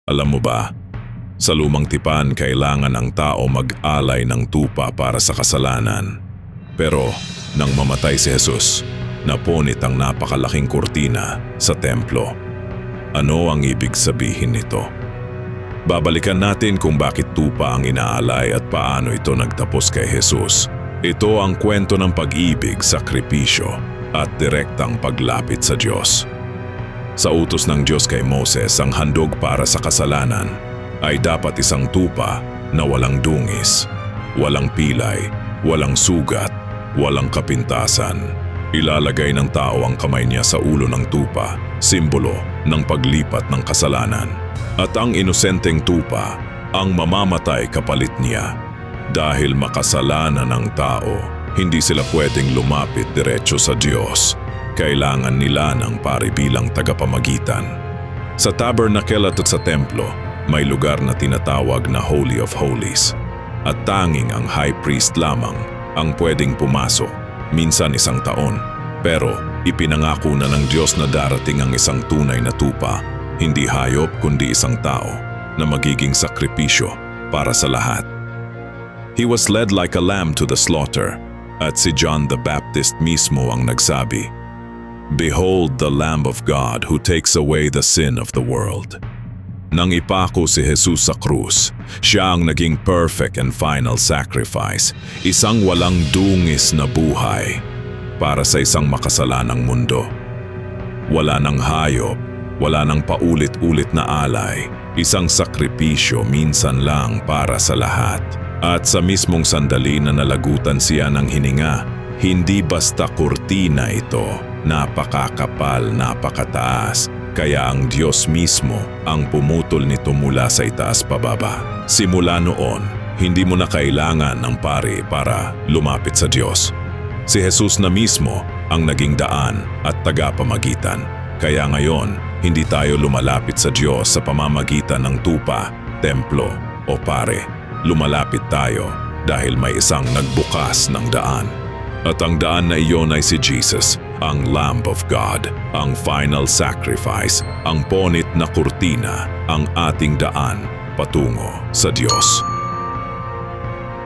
Alam mo ba, sa lumang tipan kailangan ang tao mag-alay ng tupa para sa kasalanan. Pero nang mamatay si Jesus, napunit ang napakalaking kurtina sa templo. Ano ang ibig sabihin nito? Babalikan natin kung bakit tupa ang inaalay at paano ito nagtapos kay Jesus. Ito ang kwento ng pag-ibig, sakripisyo at direktang paglapit sa Diyos. Sa utos ng Diyos kay Moses, ang handog para sa kasalanan ay dapat isang tupa na walang dungis, walang pilay, walang sugat, walang kapintasan. Ilalagay ng tao ang kamay niya sa ulo ng tupa, simbolo ng paglipat ng kasalanan. At ang inosenteng tupa ang mamamatay kapalit niya. Dahil makasalanan ng tao, hindi sila pwedeng lumapit diretso sa Diyos. Kailangan nila ng pari bilang tagapamagitan. Sa tabernacle at sa templo, may lugar na tinatawag na Holy of Holies. At tanging ang high priest lamang ang pwedeng pumasok, minsan isang taon. Pero ipinangako na ng Diyos na darating ang isang tunay na tupa, hindi hayop kundi isang tao na magiging sakripisyo para sa lahat. He was led like a lamb to the slaughter, at si John the Baptist mismo ang nagsabi, "Behold the Lamb of God who takes away the sin of the world." Nang ipako si Jesus sa krus, siya ang naging perfect and final sacrifice, isang walang dungis na buhay para sa isang makasalanang mundo. Wala nang hayop, wala nang paulit-ulit na alay, isang sakripisyo minsan lang para sa lahat. At sa mismong sandali na nalagutan siya ng hininga, hindi basta kurtina ito, napakakapal, napakataas. Kaya ang Diyos mismo ang pumutol nito mula sa itaas pababa. Simula noon, hindi mo na kailangan ng pari para lumapit sa Diyos. Si Jesus na mismo ang naging daan at tagapamagitan. Kaya ngayon, hindi tayo lumalapit sa Diyos sa pamamagitan ng tupa, templo o pare. Lumalapit tayo dahil may isang nagbukas ng daan. At ang daan na iyon ay si Jesus, ang Lamb of God, ang final sacrifice, ang ponit na kurtina, ang ating daan patungo sa Diyos.